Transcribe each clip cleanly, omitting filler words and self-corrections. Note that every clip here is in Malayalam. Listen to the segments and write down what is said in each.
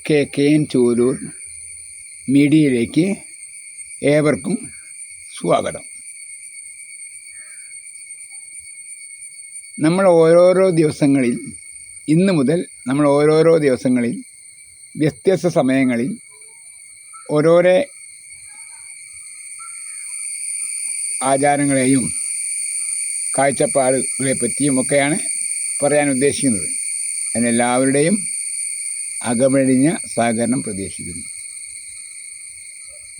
KKN ചോലൂർ മീഡിയയിലേക്ക് ഏവർക്കും സ്വാഗതം. നമ്മൾ ഓരോരോ ദിവസങ്ങളിൽ ഇന്ന് മുതൽ നമ്മൾ ഓരോരോ ദിവസങ്ങളിൽ വ്യത്യസ്ത സമയങ്ങളിൽ ഓരോരോ ആചാരങ്ങളെയും കാഴ്ചപ്പാടുകളെ പറ്റിയുമൊക്കെയാണ് പറയാൻ ഉദ്ദേശിക്കുന്നത്. അതിനെല്ലാവരുടെയും അകമഴിഞ്ഞ സഹകരണം പ്രതീക്ഷിക്കുന്നു.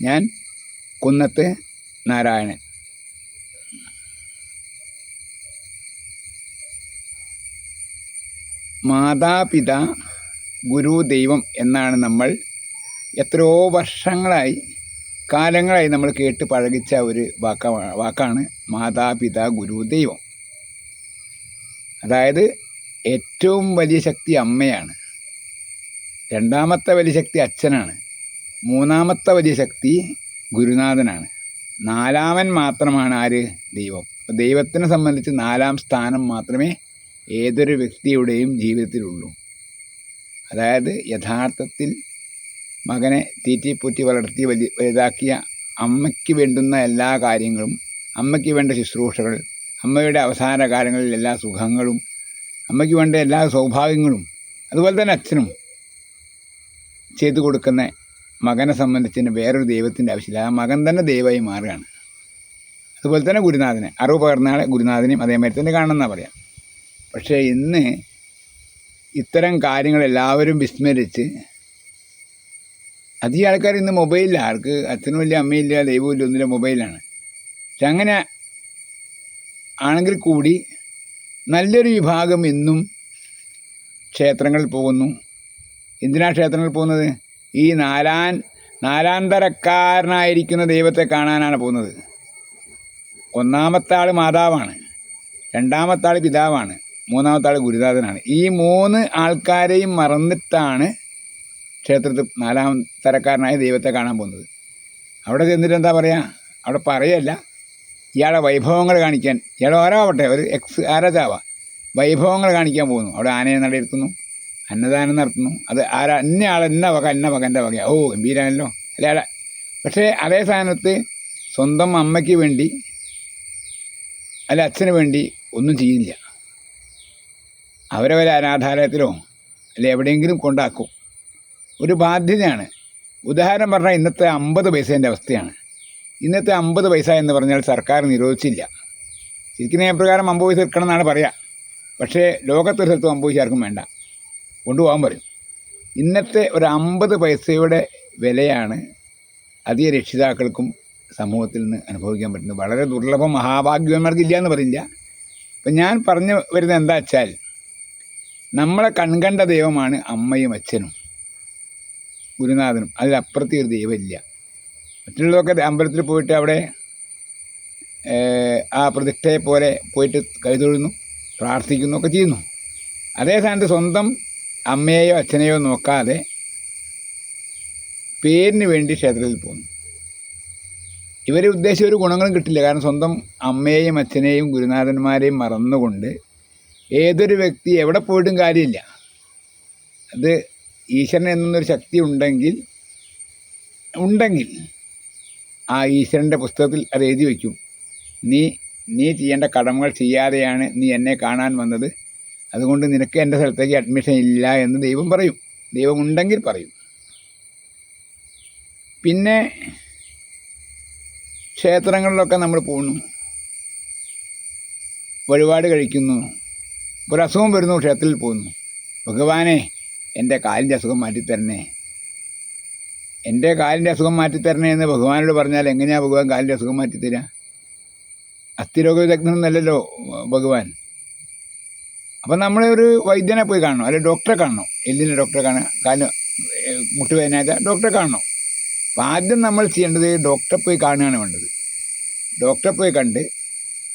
ഞാൻ കുന്നത്ത് നാരായണൻ. മാതാപിതാ ഗുരു ദൈവം എന്നാണ് നമ്മൾ എത്രയോ വർഷങ്ങളായി കാലങ്ങളായി നമ്മൾ കേട്ട് പഴകിച്ച ഒരു വാക്കാണ് മാതാപിതാ ഗുരു ദൈവം. അതായത് ഏറ്റവും വലിയ ശക്തി അമ്മയാണ്, രണ്ടാമത്തെ വലിയ ശക്തി അച്ഛനാണ്, മൂന്നാമത്തെ വലിയ ശക്തി ഗുരുനാഥനാണ്, നാലാമൻ മാത്രമാണ് ആര്? ദൈവം. അപ്പോൾ ദൈവത്തിനെ സംബന്ധിച്ച് നാലാം സ്ഥാനം മാത്രമേ ഏതൊരു വ്യക്തിയുടെയും ജീവിതത്തിലുള്ളൂ. അതായത് യഥാർത്ഥത്തിൽ മകനെ തീറ്റിപ്പൂറ്റി വളർത്തി വലുതാക്കിയ അമ്മയ്ക്ക് വേണ്ടുന്ന എല്ലാ കാര്യങ്ങളും, അമ്മയ്ക്ക് വേണ്ട ശുശ്രൂഷകൾ, അമ്മയുടെ അവസാന കാലങ്ങളിൽ എല്ലാ സുഖങ്ങളും, അമ്മയ്ക്ക് വേണ്ട എല്ലാ സൗഭാഗ്യങ്ങളും, അതുപോലെ തന്നെ അച്ഛനും ചെയ്തു കൊടുക്കുന്ന മകനെ സംബന്ധിച്ച് വേറൊരു ദൈവത്തിൻ്റെ ആവശ്യമില്ല. ആ മകൻ തന്നെ ദൈവമായി മാറുകയാണ്. അതുപോലെ തന്നെ ഗുരുനാഥനെ, അറിവ് പകർന്നാളെ ഗുരുനാഥനെയും അതേമാതിരി തന്നെ കാണണമെന്നാണ് പറയാം. പക്ഷേ ഇന്ന് ഇത്തരം കാര്യങ്ങളെല്ലാവരും വിസ്മരിച്ച് അധികം ആൾക്കാർ ഇന്ന് മൊബൈലില്ല. ആർക്ക് അച്ഛനും ഇല്ല, അമ്മയില്ല, ദൈവവും ഇല്ല, ഒന്നുമില്ല, മൊബൈലാണ്. പക്ഷെ അങ്ങനെ ആണെങ്കിൽ കൂടി നല്ലൊരു വിഭാഗം ഇന്നും ക്ഷേത്രങ്ങളിൽ പോകുന്നു. എന്തിനാണ് ക്ഷേത്രങ്ങളിൽ പോകുന്നത്? ഈ നാലാം തരക്കാരനായിരിക്കുന്ന ദൈവത്തെ കാണാനാണ് പോകുന്നത്. ഒന്നാമത്തെ ആൾ മാതാവാണ്, രണ്ടാമത്തെ ആൾ പിതാവാണ്, മൂന്നാമത്തെ ആൾ ഗുരുനാഥനാണ്. ഈ മൂന്ന് ആൾക്കാരെയും മറന്നിട്ടാണ് ക്ഷേത്രത്തിൽ നാലാം തരക്കാരനായ ദൈവത്തെ കാണാൻ പോകുന്നത്. അവിടെ ചെന്നിട്ട് എന്താ പറയുക? അവിടെ പറയല്ല, ഇയാളെ വൈഭവങ്ങൾ കാണിക്കാൻ, ഇയാൾ ആരാവട്ടെ, ഒരു ആരാജാവാ, വൈഭവങ്ങൾ കാണിക്കാൻ പോകുന്നു. അവിടെ ആനയെ നടയിരുത്തുന്നു, അന്നദാനം നടത്തുന്നു. അത് ഇന്ന ആൾ ഇന്ന വക എൻ്റെ വക, ഓ ഗംഭീരമല്ലോ അല്ല. പക്ഷേ അതേ സ്ഥാനത്ത് സ്വന്തം അമ്മയ്ക്ക് വേണ്ടി അല്ല അച്ഛന് വേണ്ടി ഒന്നും ചെയ്യില്ല. അവരവരെ അനാഥാലയത്തിലോ അല്ല എവിടെയെങ്കിലും കൊണ്ടാക്കും. ഒരു ബാധ്യതയാണ്. ഉദാഹരണം പറഞ്ഞാൽ ഇന്നത്തെ 50 പൈസേൻ്റെ അവസ്ഥയാണ്. ഇന്നത്തെ 50 പൈസ എന്ന് പറഞ്ഞാൽ സർക്കാർ നിരോധിച്ചില്ല. ശരിക്കും നിയമപ്രകാരം 50 പൈസ എടുക്കണം എന്നാണ് പറയുക. പക്ഷേ ലോകത്തൊരു സ്ഥലത്തും 50 പൈസ ആർക്കും വേണ്ട, കൊണ്ടുപോകാൻ പറയും. ഇന്നത്തെ ഒരു 50 പൈസയുടെ വിലയാണ് അധിക രക്ഷിതാക്കൾക്കും സമൂഹത്തിൽ നിന്ന് അനുഭവിക്കാൻ പറ്റുന്നത്. വളരെ ദുർലഭം, മഹാഭാഗ്യവാന്മാർക്കില്ല എന്ന് പറയില്ല. അപ്പം ഞാൻ പറഞ്ഞു വരുന്നത് എന്താ വെച്ചാൽ, നമ്മളെ കൺകണ്ട ദൈവമാണ് അമ്മയും അച്ഛനും ഗുരുനാഥനും. അതിലപ്പുറത്തെ ഒരു ദൈവമില്ല. മറ്റുള്ളതൊക്കെ അമ്പലത്തിൽ പോയിട്ട് അവിടെ ആ പ്രതിഷ്ഠയെ പോലെ പോയിട്ട് കൈതൊഴുന്നു, പ്രാർത്ഥിക്കുന്നു ഒക്കെ ചെയ്യുന്നു. അതേ സ്ഥാനത്ത് സ്വന്തം അമ്മയെയോ അച്ഛനെയോ നോക്കാതെ പേരിന് വേണ്ടി ക്ഷേത്രത്തിൽ പോകുന്നു. ഇവർ ഉദ്ദേശിച്ച ഒരു ഗുണങ്ങളും കിട്ടില്ല. കാരണം സ്വന്തം അമ്മയെയും അച്ഛനെയും ഗുരുനാഥന്മാരെയും മറന്നുകൊണ്ട് ഏതൊരു വ്യക്തി എവിടെ പോയിട്ടും കാര്യമില്ല. അത് ഈശ്വരൻ എന്നൊരു ശക്തി ഉണ്ടെങ്കിൽ ആ ഈശ്വരൻ്റെ പുസ്തകത്തിൽ അത് എഴുതി വയ്ക്കും. നീ ചെയ്യേണ്ട കടമകൾ ചെയ്യാതെയാണ് നീ എന്നെ കാണാൻ വന്നത്, അതുകൊണ്ട് നിനക്ക് എൻ്റെ സ്ഥലത്തേക്ക് അഡ്മിഷൻ ഇല്ല എന്ന് ദൈവം പറയും. ദൈവമുണ്ടെങ്കിൽ പറയും. പിന്നെ ക്ഷേത്രങ്ങളിലൊക്കെ നമ്മൾ പോകുന്നു, വഴിപാട് കഴിക്കുന്നു, ഒരു അസുഖം വരുന്നു, ക്ഷേത്രത്തിൽ പോകുന്നു. ഭഗവാനെ എൻ്റെ കാലിൻ്റെ അസുഖം മാറ്റിത്തരണേ, എൻ്റെ കാലിൻ്റെ അസുഖം മാറ്റിത്തരണേ എന്ന് ഭഗവാനോട് പറഞ്ഞാൽ എങ്ങനെയാണ് ഭഗവാൻ കാലിൻ്റെ അസുഖം മാറ്റിത്തരിക? അസ്ഥിരോഗവിദഗ്ധനൊന്നല്ലല്ലോ ഭഗവാൻ. അപ്പം നമ്മൾ ഒരു വൈദ്യനെ പോയി കാണണം, അല്ലെങ്കിൽ ഡോക്ടറെ കാണണം. എല്ലിൻ്റെ ഡോക്ടറെ കാണുക, കാലിന് മുട്ടുവേദനയാച്ച ഡോക്ടറെ കാണണം. അപ്പം ആദ്യം നമ്മൾ ചെയ്യേണ്ടത് ഡോക്ടറെ പോയി കാണുകയാണ് വേണ്ടത്. ഡോക്ടറെ പോയി കണ്ട്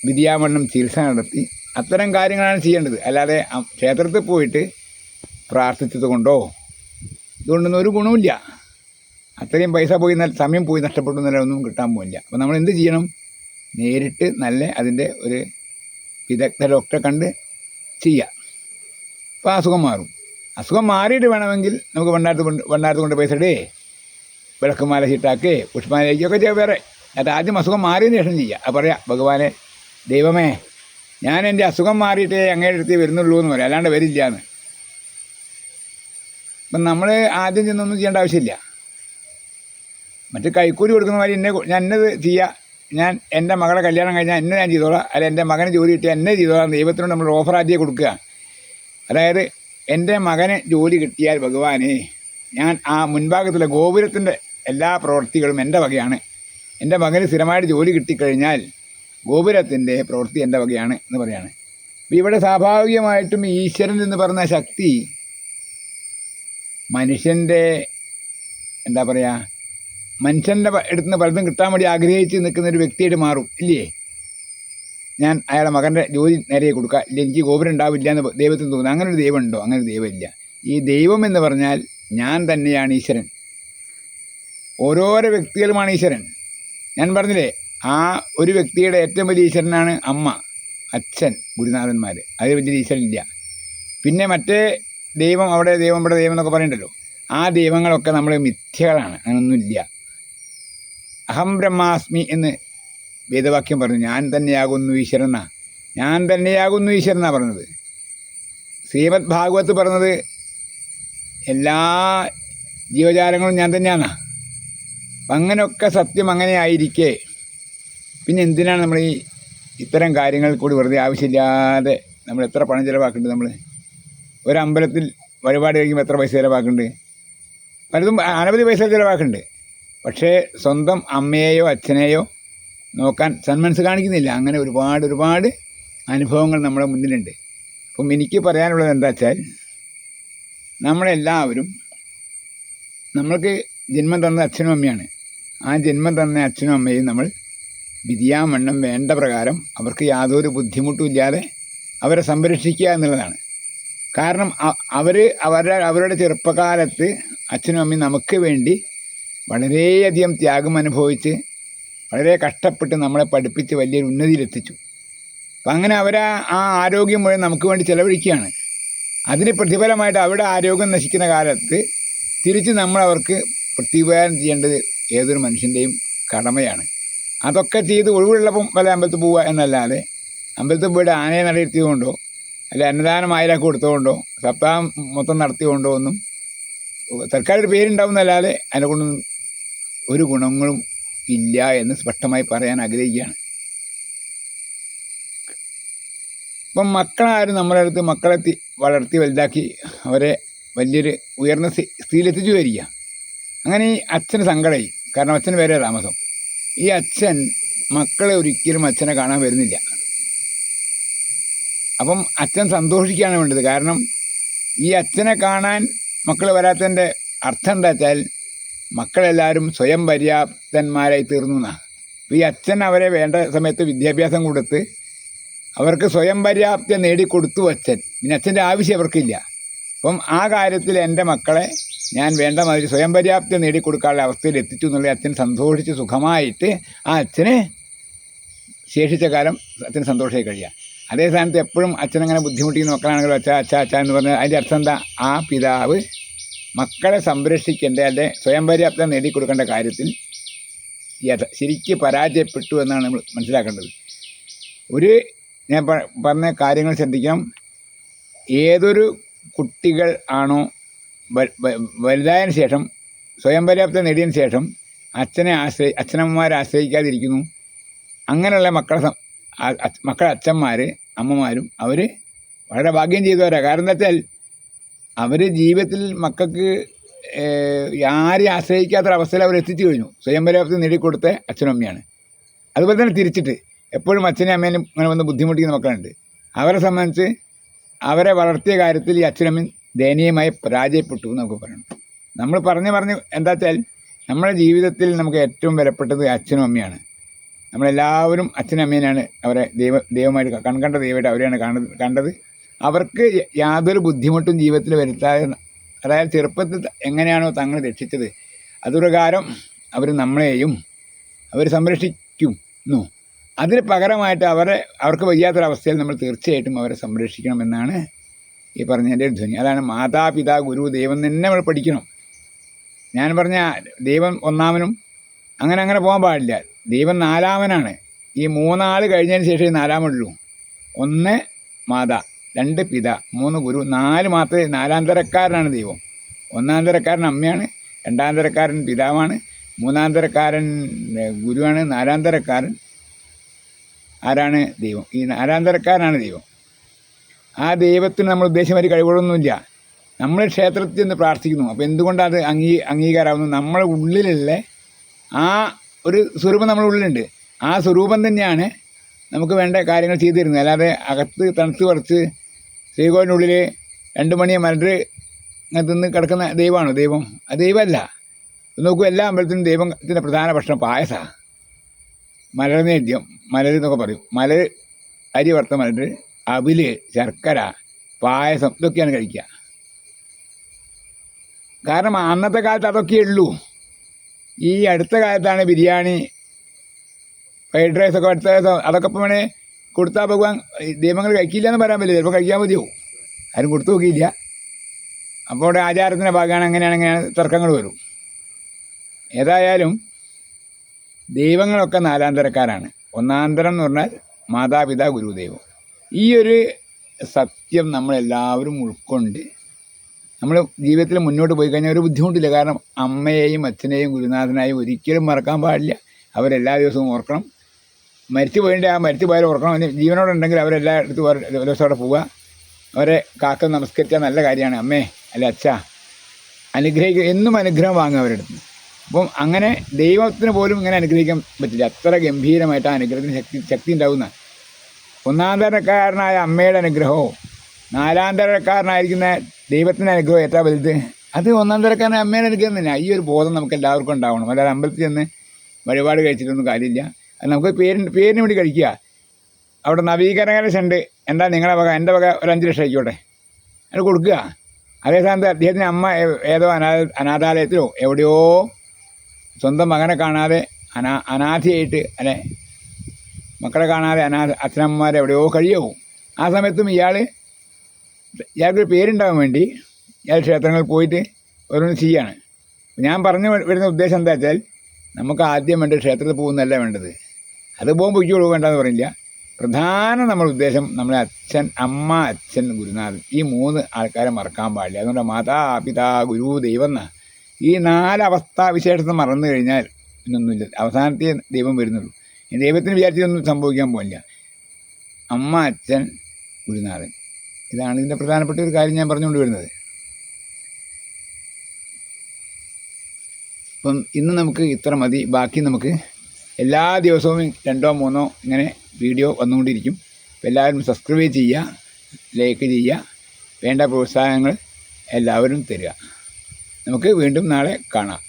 വിദ്യാവണ്ണം ചികിത്സ നടത്തി അത്തരം കാര്യങ്ങളാണ് ചെയ്യേണ്ടത്. അല്ലാതെ ക്ഷേത്രത്തിൽ പോയിട്ട് പ്രാർത്ഥിച്ചത് കൊണ്ടോ ഇതുകൊണ്ടൊന്നും ഒരു ഗുണമില്ല. അത്രയും പൈസ പോയി, സമയം പോയി നഷ്ടപ്പെട്ടു എന്നല്ല, ഒന്നും കിട്ടാൻ പോകില്ല. അപ്പോൾ നമ്മൾ എന്ത് ചെയ്യണം? നേരിട്ട് നല്ല അതിൻ്റെ ഒരു വിദഗ്ധ ഡോക്ടറെ കണ്ട് ചെയ്യുക. അപ്പോൾ അസുഖം മാറും. അസുഖം മാറിയിട്ട് വേണമെങ്കിൽ നമുക്ക് ഭണ്ഡാരത്ത് കൊണ്ട് പൈസ ഇടേ, വിളക്കുമാല ചീട്ടാക്കേ, പുഷ്പമാലയ്ക്കൊക്കെ ചെയ്യാം വേറെ. അത് ആദ്യം അസുഖം മാറിയതിന് ശേഷം ചെയ്യുക. അത് പറയാം, ഭഗവാനെ ദൈവമേ ഞാൻ എൻ്റെ അസുഖം മാറിയിട്ടേ അങ്ങയുടെ അടുത്ത് വരുന്നുള്ളൂ എന്ന് പറയാം, അല്ലാണ്ട് വരില്ല എന്ന്. അപ്പം നമ്മൾ ആദ്യം ചെന്നൊന്നും ചെയ്യേണ്ട ആവശ്യമില്ല. മറ്റ് കൈക്കൂലി കൊടുക്കുന്ന മാതിരി ഞാൻ എന്നത് ചെയ്യുക, ഞാൻ എൻ്റെ മകളെ കല്യാണം കഴിഞ്ഞാൽ എന്നെ ഞാൻ ചെയ്തോളാം, അല്ല എൻ്റെ മകന് ജോലി കിട്ടിയാൽ എന്നെ ചെയ്തോളാം, ദൈവത്തിനോട് നമ്മൾ ഓഫർ ആദ്യം കൊടുക്കുക. അതായത് എൻ്റെ മകന് ജോലി കിട്ടിയാൽ ഭഗവാനെ ഞാൻ ആ മുൻഭാഗത്തുള്ള ഗോപുരത്തിൻ്റെ എല്ലാ പ്രവൃത്തികളും എൻ്റെ വകയാണ്. എൻ്റെ മകന് സ്ഥിരമായിട്ട് ജോലി കിട്ടിക്കഴിഞ്ഞാൽ ഗോപുരത്തിൻ്റെ പ്രവൃത്തി എൻ്റെ വകയാണ് എന്ന് പറയാണ്. അപ്പോൾ ഇവിടെ സ്വാഭാവികമായിട്ടും ഈശ്വരൻ എന്ന് പറഞ്ഞ ശക്തി മനുഷ്യൻ്റെ എന്താ പറയുക, മനുഷ്യൻ്റെ അടുത്ത് നിന്ന് പലതും കിട്ടാൻ വേണ്ടി ആഗ്രഹിച്ച് നിൽക്കുന്ന ഒരു വ്യക്തിയായിട്ട് മാറും ഇല്ലേ. ഞാൻ അയാളെ മകൻ്റെ ജോലി നേരെ കൊടുക്കുക, ഇല്ല എനിക്ക് ഗോപുരം ഉണ്ടാവില്ല എന്ന് ദൈവത്തിന് തോന്നുന്നു. അങ്ങനെ ഒരു ദൈവം ഉണ്ടോ? അങ്ങനെ ഒരു ദൈവമില്ല. ഈ ദൈവം എന്ന് പറഞ്ഞാൽ ഞാൻ തന്നെയാണ് ഈശ്വരൻ. ഓരോരോ വ്യക്തികളുമാണ് ഈശ്വരൻ. ഞാൻ പറഞ്ഞില്ലേ, ആ ഒരു വ്യക്തിയുടെ ഏറ്റവും വലിയ ഈശ്വരനാണ് അമ്മ, അച്ഛൻ, ഗുരുനാഥന്മാർ. അത് വലിയ ഈശ്വരനില്ല. പിന്നെ മറ്റേ ദൈവം അവിടെ ദൈവം ഇവിടെ ദൈവം എന്നൊക്കെ പറയണ്ടല്ലോ, ആ ദൈവങ്ങളൊക്കെ നമ്മൾ മിഥ്യകളാണ്, അങ്ങനൊന്നുമില്ല. അഹം ബ്രഹ്മാസ്മി എന്ന് വേദവാക്യം പറഞ്ഞു, ഞാൻ തന്നെയാകുന്നു ഈശ്വരനാ, ഞാൻ തന്നെയാകുന്നു ഈശ്വരനാ പറഞ്ഞത്. ശ്രീമദ് ഭാഗവത്ത് പറഞ്ഞത് എല്ലാ ജീവജാലങ്ങളും ഞാൻ തന്നെയാണാ. അപ്പം അങ്ങനെയൊക്കെ സത്യം അങ്ങനെ ആയിരിക്കെ പിന്നെ എന്തിനാണ് നമ്മൾ ഈ ഇത്തരം കാര്യങ്ങൾ കൂടി വെറുതെ ആവശ്യമില്ലാതെ നമ്മൾ എത്ര പണം ചിലവാക്കുന്നുണ്ട്? നമ്മൾ ഒരമ്പലത്തിൽ വഴിപാട് കഴിക്കുമ്പോൾ എത്ര പൈസ ചിലവാക്കുന്നുണ്ട്? പലതും അനവധി പൈസ ചിലവാക്കുന്നുണ്ട്. പക്ഷേ സ്വന്തം അമ്മയെയോ അച്ഛനെയോ നോക്കാൻ സന്മനസ് കാണിക്കുന്നില്ല. അങ്ങനെ ഒരുപാട് അനുഭവങ്ങൾ നമ്മുടെ മുന്നിലുണ്ട്. അപ്പം എനിക്ക് പറയാനുള്ളത് എന്താ വെച്ചാൽ, നമ്മളെല്ലാവരും നമ്മൾക്ക് ജന്മം തന്ന അച്ഛനും അമ്മയാണ്. ആ ജന്മം തന്ന അച്ഛനും അമ്മയും നമ്മൾ വിധിയാമണ്ണം വേണ്ട പ്രകാരം അവർക്ക് യാതൊരു ബുദ്ധിമുട്ടും ഇല്ലാതെ അവരെ സംരക്ഷിക്കുക എന്നുള്ളതാണ്. കാരണം അവരുടെ ചെറുപ്പകാലത്ത് അച്ഛനും അമ്മയും നമുക്ക് വേണ്ടി വളരെയധികം ത്യാഗം അനുഭവിച്ച് വളരെ കഷ്ടപ്പെട്ട് നമ്മളെ പഠിപ്പിച്ച് വലിയൊരു ഉന്നതിയിലെത്തിച്ചു. അപ്പം അങ്ങനെ ആ ആരോഗ്യം മുഴുവൻ നമുക്ക് വേണ്ടി ചിലവഴിക്കുകയാണ്. അതിന് പ്രതിഫലമായിട്ട് അവരുടെ ആരോഗ്യം നശിക്കുന്ന കാലത്ത് തിരിച്ച് നമ്മളവർക്ക് പ്രത്യുപകാരം ചെയ്യേണ്ടത് ഏതൊരു മനുഷ്യൻ്റെയും കടമയാണ്. അതൊക്കെ ചെയ്ത് ഒഴിവുള്ളപ്പം വല്ല അമ്പലത്തിൽ പോവുക എന്നല്ലാതെ അമ്പലത്തിൽ പോയിട്ട് ആനയെ നടത്തിയതുകൊണ്ടോ അല്ല അന്നദാനം ആയിരൊക്കെ കൊടുത്തുകൊണ്ടോ സപ്താഹം മൊത്തം നടത്തിയതുകൊണ്ടോ ഒന്നും സർക്കാർ ഒരു പേരുണ്ടാവുന്നല്ലാതെ അതിനെ കൊണ്ടൊന്നും ഒരു ഗുണങ്ങളും ഇല്ല എന്ന് സ്പഷ്ടമായി പറയാൻ ആഗ്രഹിക്കുകയാണ്. ഇപ്പം മക്കളാരും നമ്മളെ അടുത്ത് മക്കളെ വളർത്തി വലുതാക്കി അവരെ വലിയൊരു ഉയർന്ന സ്ഥിതിയിലെത്തിച്ചു വരിക. അങ്ങനെ ഈ അച്ഛന് സങ്കടമായി. കാരണം അച്ഛന് വേറെ താമസം. ഈ അച്ഛൻ മക്കളെ ഒരിക്കലും അച്ഛനെ കാണാൻ വരുന്നില്ല. അപ്പം അച്ഛൻ സന്തോഷിക്കുകയാണ് വേണ്ടത്. കാരണം ഈ അച്ഛനെ കാണാൻ മക്കൾ വരാത്തതിൻ്റെ അർത്ഥം എന്താ വെച്ചാൽ മക്കളെല്ലാവരും സ്വയം പര്യാപ്തന്മാരായി തീർന്നു എന്നാണ്. അപ്പോൾ ഈ അച്ഛൻ അവരെ വേണ്ട സമയത്ത് വിദ്യാഭ്യാസം കൊടുത്ത് അവർക്ക് സ്വയം പര്യാപ്തി നേടിക്കൊടുത്തു അച്ഛൻ. പിന്നെ അച്ഛൻ്റെ ആവശ്യം അവർക്കില്ല. അപ്പം ആ കാര്യത്തിൽ എൻ്റെ മക്കളെ ഞാൻ വേണ്ട മാതിരി സ്വയം പര്യാപ്തി നേടിക്കൊടുക്കാനുള്ള അവസ്ഥയിൽ എത്തിച്ചു എന്നുള്ള അച്ഛൻ സന്തോഷിച്ച് സുഖമായിട്ട് ആ അച്ഛന് ശേഷിച്ച കാലം അച്ഛന് സന്തോഷമായി കഴിയുക. അതേ സ്ഥാനത്ത് എപ്പോഴും അച്ഛനങ്ങനെ ബുദ്ധിമുട്ടിക്കുന്ന മക്കളാണെങ്കിലും അച്ഛ എന്ന് പറഞ്ഞാൽ അതിൻ്റെ അർത്ഥം എന്താ? ആ പിതാവ് മക്കളെ സംരക്ഷിക്കേണ്ട അല്ലെ സ്വയം പര്യാപ്തം നേടിക്കൊടുക്കേണ്ട കാര്യത്തിൽ ശരിക്ക് പരാജയപ്പെട്ടു എന്നാണ് നമ്മൾ മനസ്സിലാക്കേണ്ടത്. ഞാൻ പറഞ്ഞ കാര്യങ്ങൾ ശ്രദ്ധിക്കണം. ഏതൊരു കുട്ടികൾ ആണോ വലുതായതിനു ശേഷം സ്വയം പര്യാപ്തം നേടിയതിന് ശേഷം അച്ഛനമ്മമാരെ ആശ്രയിക്കാതിരിക്കുന്നു, അങ്ങനെയുള്ള മക്കളെ അച്ഛന്മാർ അമ്മമാരും അവർ വളരെ ഭാഗ്യം ചെയ്തവരാണ്. കാരണം എന്താ വെച്ചാൽ അവർ ജീവിതത്തിൽ മക്കൾക്ക് ആരെയും ആശ്രയിക്കാത്തൊരവസ്ഥയിൽ അവർ എത്തിച്ചു കഴിഞ്ഞു. സ്വയം പര്യാപ്തം നേടിക്കൊടുത്ത അച്ഛനും അമ്മയാണ്. അതുപോലെ തന്നെ തിരിച്ചിട്ട് എപ്പോഴും അച്ഛനും അമ്മേനും ഇങ്ങനെ വന്ന് ബുദ്ധിമുട്ടിക്കുന്ന മക്കളുണ്ട്. അവരെ സംബന്ധിച്ച് അവരെ വളർത്തിയ കാര്യത്തിൽ ഈ അച്ഛനമ്മയും ദയനീയമായി പരാജയപ്പെട്ടു എന്ന് നമുക്ക് പറയണം. നമ്മൾ പറഞ്ഞ് എന്താ വെച്ചാൽ നമ്മുടെ ജീവിതത്തിൽ നമുക്ക് ഏറ്റവും വിലപ്പെട്ടത് അച്ഛനും അമ്മയാണ്. നമ്മളെല്ലാവരും അച്ഛനും അമ്മേനാണ് അവരെ ദൈവമായിട്ട് കൺകണ്ട ദൈവമായിട്ട് അവരെയാണ് കണ്ടത്. അവർക്ക് യാതൊരു ബുദ്ധിമുട്ടും ജീവിതത്തിൽ വരുത്താതെ, അതായത് ചെറുപ്പത്തിൽ എങ്ങനെയാണോ തങ്ങൾ രക്ഷിച്ചത് അതുപ്രകാരം അവർ നമ്മളെയും അവർ സംരക്ഷിക്കുന്നു. അതിന് പകരമായിട്ട് അവർക്ക് വയ്യാത്തൊരവസ്ഥയിൽ നമ്മൾ തീർച്ചയായിട്ടും അവരെ സംരക്ഷിക്കണമെന്നാണ് ഈ പറഞ്ഞതിൻ്റെ ഒരു ധ്വനി. അതാണ് മാതാപിതാ ഗുരു ദൈവം തന്നെ നമ്മൾ പഠിക്കണം. ഞാൻ പറഞ്ഞ ദൈവം ഒന്നാമനും അങ്ങനെ പോകാൻ പാടില്ല. ദൈവം നാലാമനാണ്. ഈ മൂന്നാൾ കഴിഞ്ഞതിന് ശേഷമേ നാലാമുള്ളൂ. 1 മാതാ, 2 പിതാ, 3 ഗുരു, 4 മാത്രമേ. 4-ാം തരക്കാരനാണ് ദൈവം. 1-ാം തരക്കാരൻ അമ്മയാണ്, 2-ാം തരക്കാരൻ പിതാവാണ്, 3-ാം തരക്കാരൻ ഗുരുവാണ്, 4-ാം തരക്കാരൻ ആരാണ്? ദൈവം. ഈ 4-ാം തരക്കാരനാണ് ദൈവം. ആ ദൈവത്തിന് നമ്മൾ ഉദ്ദേശിച്ച കഴിവുകളൊന്നുമില്ല. നമ്മൾ ക്ഷേത്രത്തിൽ നിന്ന് പ്രാർത്ഥിക്കുന്നു. അപ്പോൾ എന്തുകൊണ്ടത് അംഗീകാരമാകുന്നു? നമ്മുടെ ഉള്ളിലുള്ള ആ ഒരു സ്വരൂപം നമ്മുടെ ഉള്ളിലുണ്ട്. ആ സ്വരൂപം തന്നെയാണ് നമുക്ക് വേണ്ട കാര്യങ്ങൾ ചെയ്തു തരുന്നത്. അല്ലാതെ അകത്ത് തണുത്ത് പറിച്ച് ശ്രീകോവിലിനുള്ളിൽ 2 മണിയെ മലര് തിന്ന് കിടക്കുന്ന ദൈവമാണോ ദൈവം? അത് ദൈവമല്ല. നോക്കൂ, എല്ലാ അമ്പലത്തിനും ദൈവത്തിൻ്റെ പ്രധാന ഭക്ഷണം പായസമാണ്. മലർനേദ്യം, മലര് എന്നൊക്കെ പറയും. മലര്, അരി വറുത്ത മലര്, അവില്, ശർക്കര, പായസം, ഇതൊക്കെയാണ് കഴിക്കുക. കാരണം അന്നത്തെ കാലത്ത് അതൊക്കെ ഉള്ളൂ. ഈ അടുത്ത കാലത്താണ് ബിരിയാണി, ഫ്രൈഡ് റൈസൊക്കെ അടുത്ത അതൊക്കെ ഇപ്പോൾ വേണേൽ കൊടുത്താൽ ഭഗവാൻ ദൈവങ്ങൾ കഴിക്കില്ല എന്ന് പറയാൻ പറ്റില്ല. ചിലപ്പോൾ കഴിക്കാൻ മതിയാവും. ആരും കൊടുത്തു നോക്കിയില്ല. അപ്പോൾ അവിടെ ആചാരത്തിൻ്റെ ഭാഗമാണ്, അങ്ങനെയാണ് തർക്കങ്ങൾ വരും. ഏതായാലും ദൈവങ്ങളൊക്കെ 4-ാം തരക്കാരാണ്. 1-ാം തരം എന്ന് പറഞ്ഞാൽ മാതാപിതാ ഗുരുദൈവം. ഈ ഒരു സത്യം നമ്മളെല്ലാവരും ഉൾക്കൊണ്ട് നമ്മൾ ജീവിതത്തിൽ മുന്നോട്ട് പോയി കഴിഞ്ഞാൽ ഒരു ബുദ്ധിമുട്ടില്ല. കാരണം അമ്മയെയും അച്ഛനെയും ഗുരുനാഥനായും ഒരിക്കലും മറക്കാൻ പാടില്ല. അവരെല്ലാ ദിവസവും ഓർക്കണം. മരിച്ചു പോയിട്ട് ആ മരിച്ചു പോയാലും ഓർക്കണം. അതിന് ജീവനോടുണ്ടെങ്കിൽ അവരെല്ലായിടത്തും ഒരു ദിവസത്തോടെ പോവുക. അവരെ കാക്ക നമസ്കരിച്ചാൽ നല്ല കാര്യമാണ്. അമ്മേ അല്ലെ അച്ഛാ അനുഗ്രഹിക്കുക, എന്നും അനുഗ്രഹം വാങ്ങുക അവരുടെ അടുത്ത്. അപ്പം അങ്ങനെ ദൈവത്തിന് പോലും ഇങ്ങനെ അനുഗ്രഹിക്കാൻ പറ്റില്ല. അത്ര ഗംഭീരമായിട്ട് ആ അനുഗ്രഹത്തിന് ശക്തി ഉണ്ടാവുന്ന 1-ാം തരക്കാരനായ അമ്മയുടെ അനുഗ്രഹമോ 4-ാം തരക്കാരനായിരിക്കുന്ന ദൈവത്തിൻ്റെ അനുഗ്രഹം ഏറ്റവും വലുത്. അത് 1-ാം തരക്കാരനായ അമ്മയുടെ അനുഗ്രഹം തന്നെ. ഈ ഒരു ബോധം നമുക്ക് എല്ലാവർക്കും ഉണ്ടാവണം. അല്ലാതെ അമ്പലത്തിൽ ചെന്ന് വഴിപാട് കഴിച്ചിട്ടൊന്നും കാര്യമില്ല. അത് നമുക്ക് പേരിന് വേണ്ടി കഴിക്കുക. അവിടെ നവീകരണ സെൻ്റ് എന്താ നിങ്ങളെ വക, എൻ്റെ വക ഒരു 5 ലക്ഷം ആയിക്കോട്ടെ, അത് കൊടുക്കുക. അതേ സ്ഥാനത്ത് അദ്ദേഹത്തിന് അമ്മ ഏതോ അനാഥാലയത്തിലോ എവിടെയോ സ്വന്തം മകനെ കാണാതെ അനാഥയായിട്ട് അല്ലെ മക്കളെ കാണാതെ അച്ഛനമ്മമാരെ എവിടെയോ കഴിയാവും. ആ സമയത്തും ഇയാൾക്കൊരു പേരുണ്ടാകാൻ വേണ്ടി ഇയാൾ ക്ഷേത്രങ്ങളിൽ പോയിട്ട് ഓരോന്ന് ചെയ്യാണ്. ഞാൻ പറഞ്ഞു വരുന്ന ഉദ്ദേശം എന്താ വെച്ചാൽ, നമുക്ക് ആദ്യം വേണ്ടത് ക്ഷേത്രത്തിൽ പോകുന്നതല്ല വേണ്ടത്. അത് പൊയ്ക്കോളൂ, വേണ്ടെന്ന് പറയില്ല. പ്രധാന നമ്മുടെ ഉദ്ദേശം നമ്മളെ അമ്മ, അച്ഛൻ, ഗുരുനാഥൻ, ഈ 3 ആൾക്കാരെ മറക്കാൻ പാടില്ല. അതുകൊണ്ട് മാതാ പിതാ ഗുരു ദൈവം എന്നാ. ഈ 4 അവസ്ഥാവിശേഷത്തെ മറന്നു കഴിഞ്ഞാൽ പിന്നൊന്നുമില്ല. അവസാനത്തെ ദൈവം വരുന്നുള്ളൂ. ഈ ദൈവത്തിന് വിചാരിച്ചൊന്നും സംഭവിക്കാൻ പോകില്ല. അമ്മ, അച്ഛൻ, ഗുരുനാഥൻ, ഇതാണ് ഇതിൻ്റെ പ്രധാനപ്പെട്ട ഒരു കാര്യം ഞാൻ പറഞ്ഞുകൊണ്ട് വരുന്നത്. അപ്പം ഇന്ന് നമുക്ക് ഇത്ര മതി. ബാക്കി നമുക്ക് എല്ലാ ദിവസവും 2-3 ഇങ്ങനെ വീഡിയോ വന്നുകൊണ്ടിരിക്കും. അപ്പോൾ എല്ലാവരും സബ്സ്ക്രൈബ് ചെയ്യുക, ലൈക്ക് ചെയ്യുക, വേണ്ട പ്രോത്സാഹനങ്ങൾ എല്ലാവരും തരിക. നമുക്ക് വീണ്ടും നാളെ കാണാം.